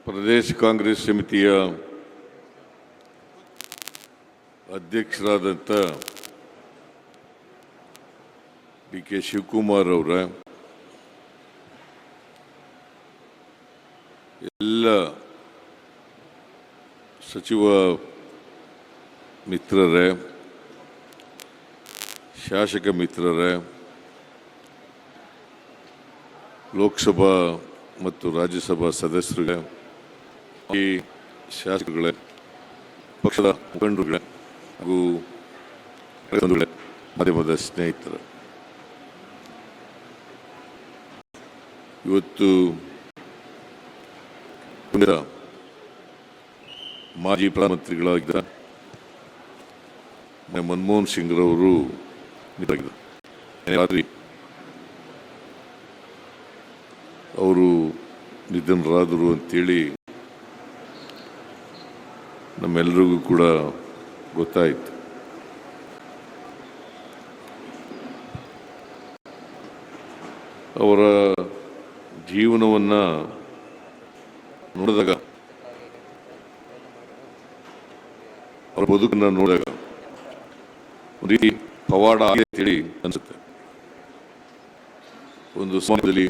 ಪ್ರದೇಶ ಕಾಂಗ್ರೆಸ್ ಸಮಿತಿಯ ಅಧ್ಯಕ್ಷರಾದಂಥ D K Shivakumar ಅವರ ಎಲ್ಲ ಸಚಿವ ಮಿತ್ರರೇ, ಶಾಸಕ ಮಿತ್ರರೇ, ಲೋಕಸಭಾ ಮತ್ತು ರಾಜ್ಯಸಭಾ ಸದಸ್ಯರುಗಳೇ, ಈ ಶಾಸಕರುಗಳೇ, ಪಕ್ಷದ ಮುಖಂಡರುಗಳೇ ಹಾಗೂ ಮಾಧ್ಯಮದ ಸ್ನೇಹಿತರು, ಇವತ್ತು ಮಾಜಿ ಪ್ರಧಾನಮಂತ್ರಿಗಳಾಗಿದ್ದ ಮನಮೋಹನ್ ಸಿಂಗ್ ರವರು ರಾತ್ರಿ ಅವರು ನಿಧನರಾದರು ಅಂತೇಳಿ ನಮ್ಮೆಲ್ಲರಿಗೂ ಕೂಡ ಗೊತ್ತಾಯಿತು. ಅವರ ಜೀವನವನ್ನು ನೋಡಿದಾಗ, ಅವರ ಬದುಕನ್ನು ನೋಡಿದಾಗ ಒಂದು ರೀತಿ ಪವಾಡ ಅಂತೇಳಿ ಅನಿಸುತ್ತೆ. ಒಂದು ಸಮಾಜದಲ್ಲಿ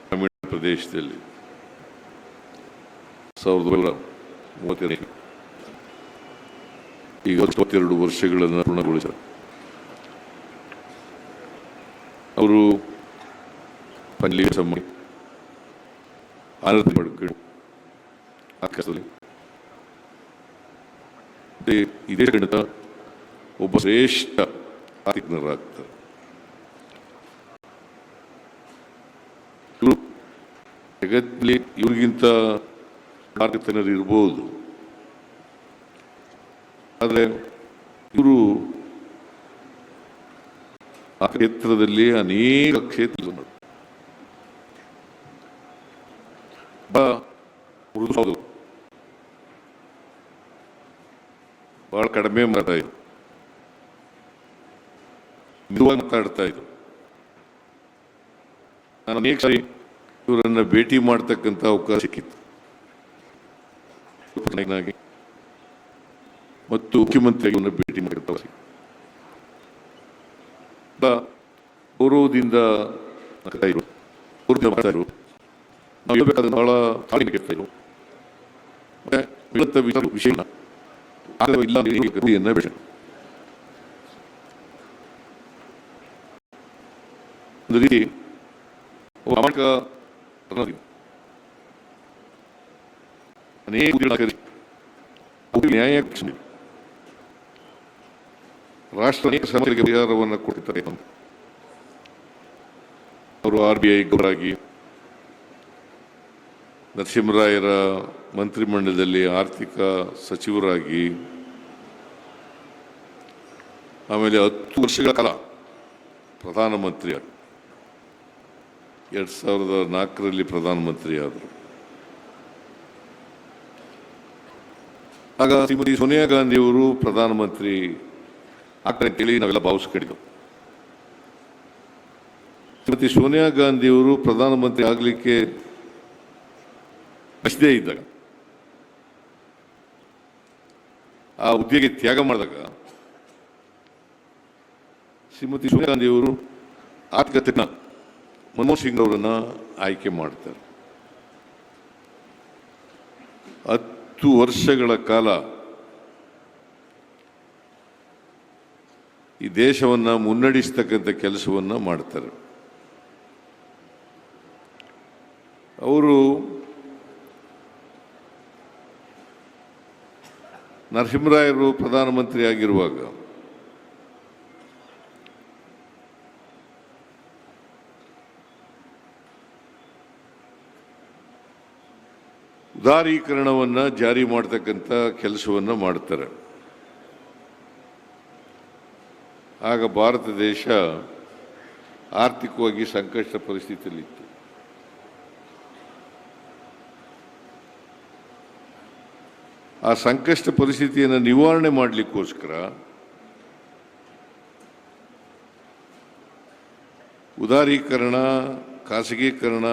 ಗ್ರಾಮೀಣ ಪ್ರದೇಶದಲ್ಲಿ 1932 ಈಗ 22 ವರ್ಷಗಳನ್ನು ಪೂರ್ಣಗೊಳಿಸಿದರು. ಅವರು ಇದೇ ಗಣಿತ ಒಬ್ಬ ಶ್ರೇಷ್ಠ ಆರ್ಥಿಕರಾಗ್ತಾರೆ. ಜಗತ್ತಿನಲ್ಲಿ ಇವ್ರಿಗಿಂತ ಆರ್ಥಿಕರು ಇರ್ಬೋದು, ಆದರೆ ಇವರು ಆ ಕ್ಷೇತ್ರದಲ್ಲಿ ಅನೇಕ ಕ್ಷೇತ್ರ ಬಹಳ ಕಡಿಮೆ ಮಾತಾಡ್ತಾ ಇದ್ರು. ನಾನು ಅನೇಕ ಸಾರಿ ಇವರನ್ನ ಭೇಟಿ ಮಾಡ್ತಕ್ಕಂಥ ಅವಕಾಶ ಸಿಕ್ಕಿತ್ತು ಮತ್ತು ಮುಖ್ಯಮಂತ್ರಿಯನ್ನು ಭೇಟಿ ಮಾಡಿದ ಗೌರವದಿಂದ ನಾವು ಹೇಳ್ಬೇಕಾದ್ರೆ ಬಹಳ ಕೇಳ್ತಾ ಇದ್ರು. ವಿಷಯ ಇಲ್ಲ ಒಂದು ರೀತಿ ನ್ಯಾಯ ರಾಷ್ಟ್ರ ಅನೇಕ ಸಮಸ್ಯೆಗಳಿಗೆ ಪರಿಹಾರವನ್ನು ಕೊಡ್ತಾರೆ. ಅವರು RBI ಗವರ್ನರಾಗಿ, ನರಸಿಂಹರಾಯರ ಮಂತ್ರಿಮಂಡಲದಲ್ಲಿ ಆರ್ಥಿಕ ಸಚಿವರಾಗಿ, ಆಮೇಲೆ 10 ವರ್ಷಗಳ ಕಾಲ ಪ್ರಧಾನಮಂತ್ರಿ, 2004ರಲ್ಲಿ ಪ್ರಧಾನಮಂತ್ರಿ ಆದರು. ಆಗ ಶ್ರೀಮತಿ ಸೋನಿಯಾ ಗಾಂಧಿಯವರು ಪ್ರಧಾನಮಂತ್ರಿ ಆಗ್ತಾರೆ ಅಂತೇಳಿ ನಾವೆಲ್ಲ ಭಾವಿಸ್ಕೊಂಡಿದ್ದೆವು. ಶ್ರೀಮತಿ ಸೋನಿಯಾ ಗಾಂಧಿಯವರು ಪ್ರಧಾನಮಂತ್ರಿ ಆಗಲಿಕ್ಕೆ ಬಯಸದೇ ಇದ್ದಾಗ, ಆ ಹುದ್ದೆಗೆ ತ್ಯಾಗ ಮಾಡಿದಾಗ ಶ್ರೀಮತಿ ಸೋನಿಯಾ ಗಾಂಧಿಯವರು ಆರ್ಥಿಕತೆನ ಮನಮೋಹನ್ ಸಿಂಗ್ ಅವರನ್ನು ಆಯ್ಕೆ ಮಾಡ್ತಾರೆ. 10 ವರ್ಷಗಳ ಕಾಲ ಈ ದೇಶವನ್ನು ಮುನ್ನಡೆಸ್ತಕ್ಕಂಥ ಕೆಲಸವನ್ನು ಮಾಡ್ತಾರೆ. ಅವರು ನರಸಿಂಹರಾಯರು ಪ್ರಧಾನಮಂತ್ರಿ ಆಗಿರುವಾಗ ಉದಾರೀಕರಣವನ್ನು ಜಾರಿ ಮಾಡತಕ್ಕಂಥ ಕೆಲಸವನ್ನು ಮಾಡ್ತಾರೆ. ಆಗ ಭಾರತ ದೇಶ ಆರ್ಥಿಕವಾಗಿ ಸಂಕಷ್ಟ ಪರಿಸ್ಥಿತಿಯಲ್ಲಿತ್ತು. ಆ ಸಂಕಷ್ಟ ಪರಿಸ್ಥಿತಿಯನ್ನು ನಿವಾರಣೆ ಮಾಡಲಿಕ್ಕೋಸ್ಕರ ಉದಾರೀಕರಣ, ಖಾಸಗೀಕರಣ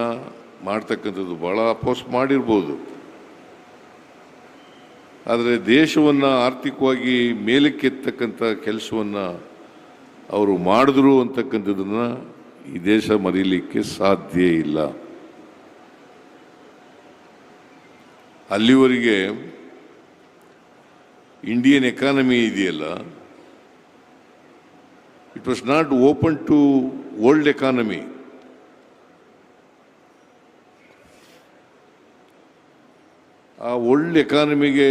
ಮಾಡ್ತಕ್ಕಂಥದ್ದು ಭಾಳ ಅಪೋಸ್ ಮಾಡಿರ್ಬೋದು. ಆದರೆ ದೇಶವನ್ನು ಆರ್ಥಿಕವಾಗಿ ಮೇಲಕ್ಕೆತ್ತಕ್ಕಂಥ ಕೆಲಸವನ್ನು ಅವರು ಮಾಡಿದ್ರು ಅಂತಕ್ಕಂಥದ್ದನ್ನು ಈ ದೇಶ ಮರೀಲಿಕ್ಕೆ ಸಾಧ್ಯ ಇಲ್ಲ. ಅಲ್ಲಿವರೆಗೆ ಇಂಡಿಯನ್ ಎಕಾನಮಿ ಇದೆಯಲ್ಲ, it was not open to world economy. ಆ ವರ್ಲ್ಡ್ ಎಕಾನಮಿಗೆ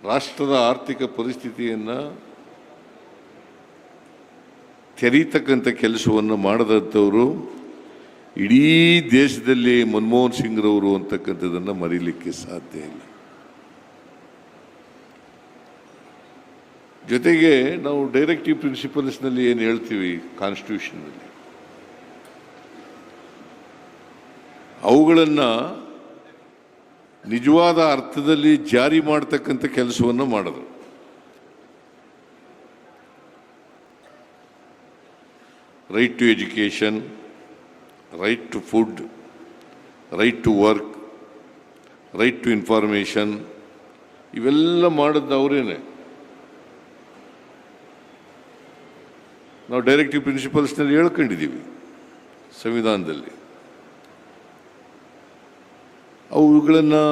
ರಾಷ್ಟ್ರದ ಆರ್ಥಿಕ ಪರಿಸ್ಥಿತಿಯನ್ನು ತೆರೀತಕ್ಕಂಥ ಕೆಲಸವನ್ನು ಮಾಡದಂಥವರು ಇಡೀ ದೇಶದಲ್ಲಿ ಮನಮೋಹನ್ ಸಿಂಗ್ರವರು ಅಂತಕ್ಕಂಥದ್ದನ್ನು ಮರೀಲಿಕ್ಕೆ ಸಾಧ್ಯ ಇಲ್ಲ. ಜೊತೆಗೆ ನಾವು ಡೈರೆಕ್ಟಿವ್ ಪ್ರಿನ್ಸಿಪಲ್ಸ್ನಲ್ಲಿ ಏನು ಹೇಳ್ತೀವಿ ಕಾನ್ಸ್ಟಿಟ್ಯೂಷನ್ನಲ್ಲಿ, ಅವುಗಳನ್ನು ನಿಜವಾದ ಅರ್ಥದಲ್ಲಿ ಜಾರಿ ಮಾಡ್ತಕ್ಕಂಥ ಕೆಲಸವನ್ನು ಮಾಡಿದ್ರು. Right to education, right to food, right to work, right to information, ಇವೆಲ್ಲ ಮಾಡಿದ್ದು ಅವರೇನೆ. ನಾವು ಡೈರೆಕ್ಟಿವ್ ಪ್ರಿನ್ಸಿಪಲ್ಸ್ನಲ್ಲಿ ಹೇಳ್ಕೊಂಡಿದ್ದೀವಿ ಸಂವಿಧಾನದಲ್ಲಿ. ಅವುಗಳನ್ನು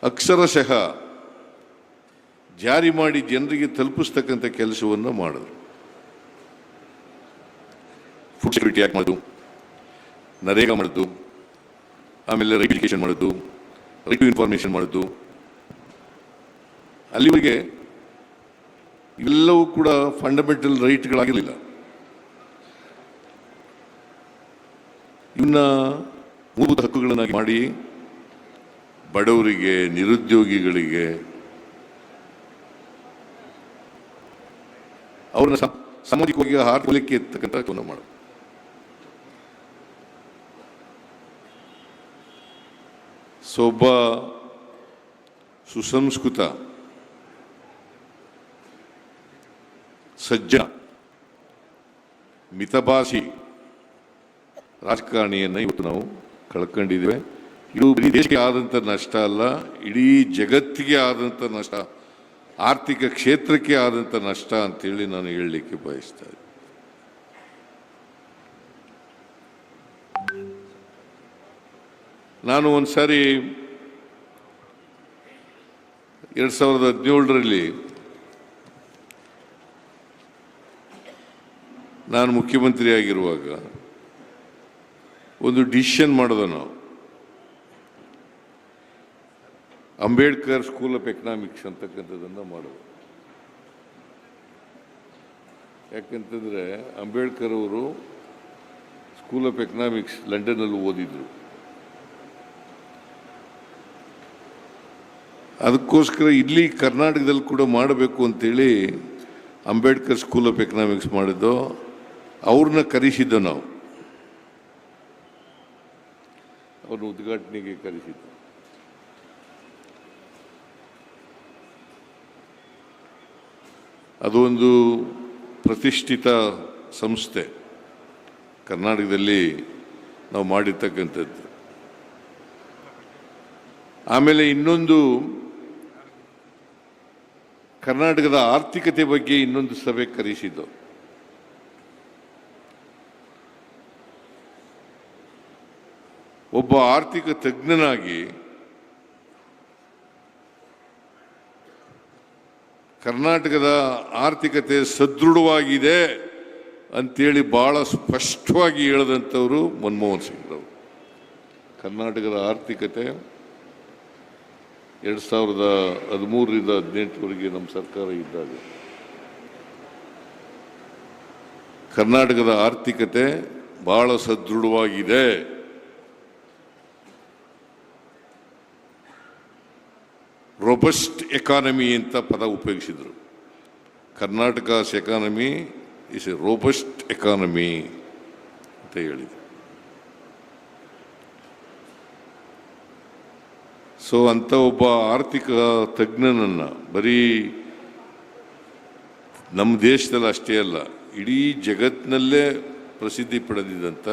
ಅಕ್ಷರಶಃ ಜಾರಿ ಮಾಡಿ ಜನರಿಗೆ ತಲುಪಿಸ್ತಕ್ಕಂಥ ಕೆಲಸವನ್ನು ಮಾಡಿದ್ರು. ಫುಡ್ ಸೆಕ್ಯೂರಿಟಿ ಆ್ಯಕ್ಟ್ ಮಾಡೋದು, ನರೇಗಾ ಮಾಡೋದು, ಆಮೇಲೆ ರೈಟ್ ಎಜುಕೇಷನ್ ಮಾಡೋದು, ರೈಟ್ ಟು ಇನ್ಫಾರ್ಮೇಷನ್ ಮಾಡೋದು, ಅಲ್ಲಿವರೆಗೆ ಇವೆಲ್ಲವೂ ಕೂಡ ಫಂಡಮೆಂಟಲ್ ರೈಟ್ಗಳಾಗಿರಲಿಲ್ಲ. ಇವನ್ನ ಮೂಲಭೂತ ಹಕ್ಕುಗಳನ್ನಾಗಿ ಮಾಡಿ ಬಡವರಿಗೆ, ನಿರುದ್ಯೋಗಿಗಳಿಗೆ ಅವ್ರನ್ನ ಸಾಮಾಜಿಕವಾಗಿ ಆರ್ಥಿಕಕ್ಕೆ ಎತ್ತಕ್ಕಂಥ ಕೆಲಸ ಮಾಡೋದು. ಒಬ್ಬ ಸುಸಂಸ್ಕೃತ ಸಜ್ಜನ ಮಿತಭಾಷಿ ರಾಜಕಾರಣಿಯನ್ನು ಇವತ್ತು ನಾವು ಕಳ್ಕೊಂಡಿದ್ದೇವೆ. ಇದು ಇಡೀ ದೇಶಕ್ಕೆ ಆದಂಥ ನಷ್ಟ ಅಲ್ಲ, ಇಡೀ ಜಗತ್ತಿಗೆ ಆದಂಥ ನಷ್ಟ, ಆರ್ಥಿಕ ಕ್ಷೇತ್ರಕ್ಕೆ ಆದಂಥ ನಷ್ಟ ಅಂತೇಳಿ ನಾನು ಹೇಳಲಿಕ್ಕೆ ಬಯಸ್ತಾ ಇದ್ದೆ. ನಾನು ಒಂದು ಸಾರಿ 2017ರಲ್ಲಿ ನಾನು ಮುಖ್ಯಮಂತ್ರಿ ಆಗಿರುವಾಗ ಒಂದು ಡಿಸಿಷನ್ ಮಾಡೋದು. ನಾವು ಅಂಬೇಡ್ಕರ್ ಸ್ಕೂಲ್ ಆಫ್ ಎಕನಾಮಿಕ್ಸ್ ಅಂತಕ್ಕಂಥದ್ದನ್ನು ಮಾಡೋದು. ಯಾಕಂತಂದರೆ ಅಂಬೇಡ್ಕರ್ ಅವರು ಸ್ಕೂಲ್ ಆಫ್ ಎಕನಾಮಿಕ್ಸ್ ಲಂಡನ್ನಲ್ಲಿ ಓದಿದ್ರು. ಅದಕ್ಕೋಸ್ಕರ ಇಲ್ಲಿ ಕರ್ನಾಟಕದಲ್ಲಿ ಕೂಡ ಮಾಡಬೇಕು ಅಂತೇಳಿ ಅಂಬೇಡ್ಕರ್ ಸ್ಕೂಲ್ ಆಫ್ ಎಕನಾಮಿಕ್ಸ್ ಮಾಡಿದ್ದು. ಅವ್ರನ್ನ ಕರೆಸಿದ್ದು ನಾವು, ಅವ್ರನ್ನ ಉದ್ಘಾಟನೆಗೆ ಕರೆಸಿದ್ದು. ಅದೊಂದು ಪ್ರತಿಷ್ಠಿತ ಸಂಸ್ಥೆ ಕರ್ನಾಟಕದಲ್ಲಿ ನಾವು ಮಾಡಿರ್ತಕ್ಕಂಥದ್ದು. ಆಮೇಲೆ ಇನ್ನೊಂದು ಕರ್ನಾಟಕದ ಆರ್ಥಿಕತೆ ಬಗ್ಗೆ ಇನ್ನೊಂದು ಸಭೆ ಕರೆಸಿದ್ದು. ಒಬ್ಬ ಆರ್ಥಿಕ ತಜ್ಞನಾಗಿ ಕರ್ನಾಟಕದ ಆರ್ಥಿಕತೆ ಸದೃಢವಾಗಿದೆ ಅಂತೇಳಿ ಭಾಳ ಸ್ಪಷ್ಟವಾಗಿ ಹೇಳಿದಂಥವರು ಮನಮೋಹನ್ ಸಿಂಗ್ರವರು. ಕರ್ನಾಟಕದ ಆರ್ಥಿಕತೆ 2013ರಿಂದ 2018ವರೆಗೆ ನಮ್ಮ ಸರ್ಕಾರ ಇದ್ದಾಗ ಕರ್ನಾಟಕದ ಆರ್ಥಿಕತೆ ಭಾಳ ಸದೃಢವಾಗಿದೆ, ರೊಬಸ್ಟ್ ಎಕಾನಮಿ ಅಂತ ಪದ ಉಪಯೋಗಿಸಿದರು. Karnataka's economy is a robust economy ಅಂತ ಹೇಳಿದರು. ಅಂಥ ಒಬ್ಬ ಆರ್ಥಿಕ ತಜ್ಞನನ್ನು ಬರೀ ನಮ್ಮ ದೇಶದಲ್ಲಿ ಅಷ್ಟೇ ಅಲ್ಲ, ಇಡೀ ಜಗತ್ತಿನಲ್ಲೇ ಪ್ರಸಿದ್ಧಿ ಪಡೆದಿದ್ದಂಥ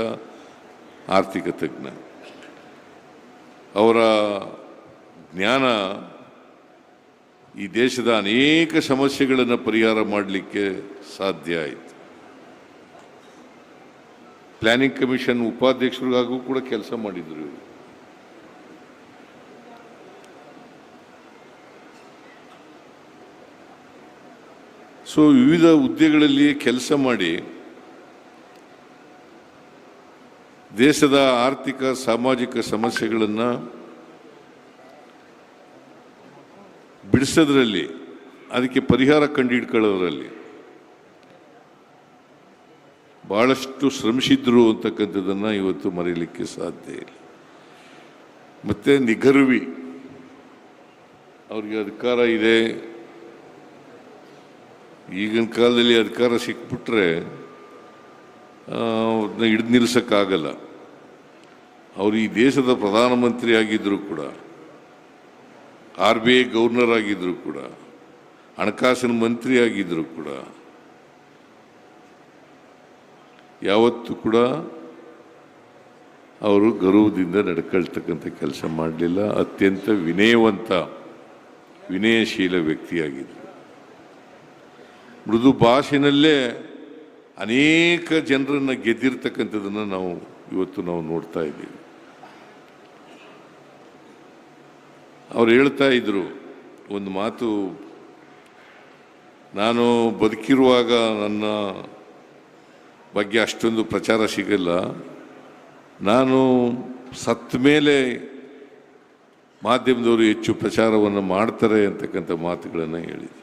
ಆರ್ಥಿಕ ತಜ್ಞ. ಅವರ ಜ್ಞಾನ ಈ ದೇಶದ ಅನೇಕ ಸಮಸ್ಯೆಗಳನ್ನು ಪರಿಹಾರ ಮಾಡಲಿಕ್ಕೆ ಸಾಧ್ಯ ಆಯಿತು. ಪ್ಲಾನಿಂಗ್ ಕಮಿಷನ್ ಉಪಾಧ್ಯಕ್ಷರಿಗಾಗೂ ಕೂಡ ಕೆಲಸ ಮಾಡಿದ್ರು ಇವರು. ಸೊ ವಿವಿಧ ಹುದ್ದೆಗಳಲ್ಲಿ ಕೆಲಸ ಮಾಡಿ ದೇಶದ ಆರ್ಥಿಕ ಸಾಮಾಜಿಕ ಸಮಸ್ಯೆಗಳನ್ನು ಬಿಡಿಸೋದ್ರಲ್ಲಿ, ಅದಕ್ಕೆ ಪರಿಹಾರ ಕಂಡುಹಿಡ್ಕೊಳ್ಳೋದ್ರಲ್ಲಿ ಬಹಳಷ್ಟು ಶ್ರಮಿಸಿದ್ರು ಅಂತಕ್ಕಂಥದ್ದನ್ನು ಇವತ್ತು ಮರೆಯಲಿಕ್ಕೆ ಸಾಧ್ಯ ಇಲ್ಲ. ಮತ್ತೆ ನಿಗರ್ವಿ, ಅವ್ರಿಗೆ ಅಧಿಕಾರ ಇದೆ, ಈಗಿನ ಕಾಲದಲ್ಲಿ ಅಧಿಕಾರ ಸಿಕ್ಬಿಟ್ರೆ ಅವ್ರನ್ನ ಹಿಡಿದು ನಿಲ್ಲಿಸೋಕ್ಕಾಗಲ್ಲ. ಅವರು ಈ ದೇಶದ ಪ್ರಧಾನಮಂತ್ರಿ ಆಗಿದ್ದರೂ ಕೂಡ, RBI ಗವರ್ನರ್ ಆಗಿದ್ದರೂ ಕೂಡ, ಹಣಕಾಸಿನ ಮಂತ್ರಿ ಆಗಿದ್ದರೂ ಕೂಡ ಯಾವತ್ತೂ ಕೂಡ ಅವರು ಗೌರವದಿಂದ ನಡ್ಕೊಳ್ತಕ್ಕಂಥ ಕೆಲಸ ಮಾಡಲಿಲ್ಲ. ಅತ್ಯಂತ ವಿನಯಶೀಲ ವ್ಯಕ್ತಿಯಾಗಿದ್ದರು. ಮೃದು ಭಾಷೆನಲ್ಲೇ ಅನೇಕ ಜನರನ್ನು ಗೆದ್ದಿರ್ತಕ್ಕಂಥದ್ದನ್ನು ಇವತ್ತು ನಾವು ನೋಡ್ತಾ ಇದ್ದೀವಿ. ಅವ್ರು ಹೇಳ್ತಾ ಇದ್ರು ಒಂದು ಮಾತು, ನಾನು ಬದುಕಿರುವಾಗ ನನ್ನ ಬಗ್ಗೆ ಅಷ್ಟೊಂದು ಪ್ರಚಾರ ಸಿಗಲ್ಲ, ನಾನು ಸತ್ತ ಮೇಲೆ ಮಾಧ್ಯಮದವರು ಹೆಚ್ಚು ಪ್ರಚಾರವನ್ನು ಮಾಡ್ತಾರೆ ಅಂತಕ್ಕಂಥ ಮಾತುಗಳನ್ನು ಹೇಳಿದ್ರು.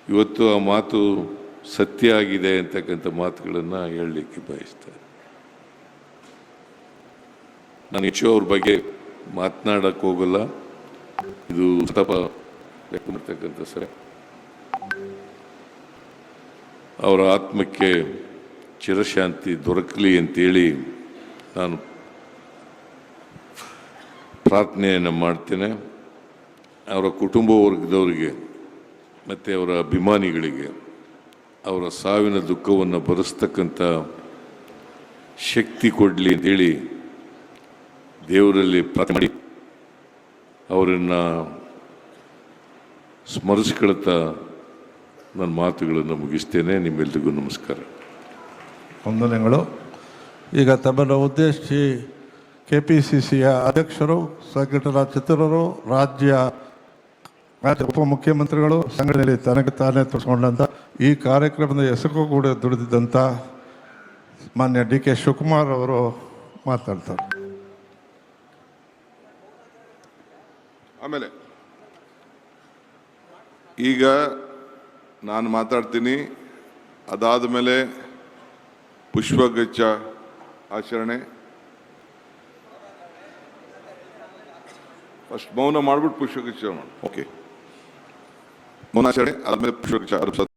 ಇವತ್ತು ಆ ಮಾತು ಸತ್ಯ ಆಗಿದೆ ಅಂತಕ್ಕಂಥ ಮಾತುಗಳನ್ನು ಹೇಳಲಿಕ್ಕೆ ಬಯಸ್ತಾರೆ. ನಾನು ಹೆಚ್ಚು ಅವ್ರ ಬಗ್ಗೆ ಮಾತನಾಡಕ್ಕೆ ಹೋಗಲ್ಲ. ಇದು ತಪ ವ್ಯಕ್ತಪಡ್ತಕ್ಕಂಥ ಸರಿ. ಅವರ ಆತ್ಮಕ್ಕೆ ಚಿರಶಾಂತಿ ದೊರಕಲಿ ಅಂತೇಳಿ ನಾನು ಪ್ರಾರ್ಥನೆಯನ್ನು ಮಾಡ್ತೇನೆ. ಅವರ ಕುಟುಂಬ ವರ್ಗದವರಿಗೆ ಮತ್ತು ಅವರ ಅಭಿಮಾನಿಗಳಿಗೆ ಅವರ ಸಾವಿನ ದುಃಖವನ್ನು ಭರಿಸ್ತಕ್ಕಂಥ ಶಕ್ತಿ ಕೊಡಲಿ ಅಂತೇಳಿ ದೇವರಲ್ಲಿ ಪ್ರಾರ್ಥನೆ ಮಾಡಿ ಅವರನ್ನು ಸ್ಮರಿಸ್ಕೊಳ್ತಾ ನನ್ನ ಮಾತುಗಳನ್ನು ಮುಗಿಸ್ತೇನೆ. ನಿಮ್ಮೆಲ್ಲರಿಗೂ ನಮಸ್ಕಾರ, ವಂದನೆಗಳು. ಈಗ ತಮ್ಮನ್ನು ಉದ್ದೇಶಿಸಿ KPCCಯ ಅಧ್ಯಕ್ಷರು, ಸಂಘಟನಾ ಚತುರರು, ರಾಜ್ಯ ಉಪಮುಖ್ಯಮಂತ್ರಿಗಳು, ಸಂಘಟನೆಯಲ್ಲಿ ತನಗೆ ತಾನೇ ತೋರಿಸ್ಕೊಂಡಂಥ ಈ ಕಾರ್ಯಕ್ರಮದ ಹೆಸರು ಕೂಡ ದುಡಿದಿದ್ದಂಥ ಮಾನ್ಯ DK ಶಿವಕುಮಾರ್ ಅವರು ಮಾತಾಡ್ತಾರೆ. ಆಮೇಲೆ ಈಗ ನಾನು ಮಾತಾಡ್ತೀನಿ. ಅದಾದ ಮೇಲೆ ಪುಷ್ಪಗುಚ್ಛ ಆಚರಣೆ. ಫಸ್ಟ್ ಮೌನ ಮಾಡ್ಬಿಟ್ಟು ಪುಷ್ಪಗುಚ್ಛ ಮಾಡಿ. ಓಕೆ, ಮೌನಾಚರಣೆ ಆದಮೇಲೆ ಪುಷ್ಪಗುಚ್ಛ.